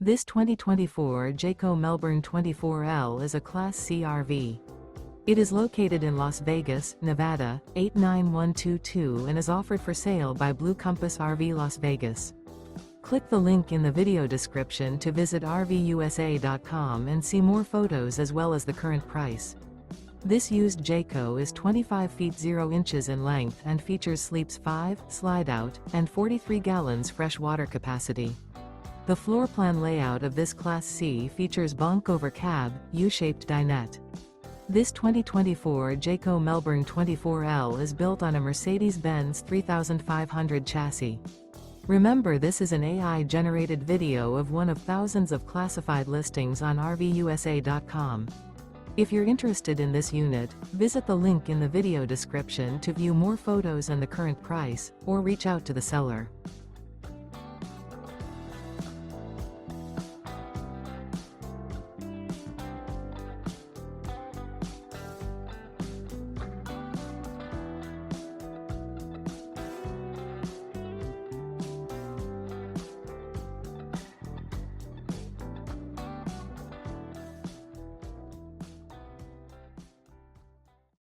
This 2024 Jayco Melbourne 24L is a Class C RV. It is located in Las Vegas, Nevada, 89122 and is offered for sale by Blue Compass RV Las Vegas. Click the link in the video description to visit RVUSA.com and see more photos as well as the current price. This used Jayco is 25 feet 0 inches in length and features sleeps 5, slide-out, and 43 gallons fresh water capacity. The floor plan layout of this Class C features bunk over cab, U-shaped dinette. This 2024 Jayco Melbourne 24L is built on a Mercedes-Benz 3500 chassis. Remember, this is an AI-generated video of one of thousands of classified listings on RVUSA.com. If you're interested in this unit, visit the link in the video description to view more photos and the current price, or reach out to the seller.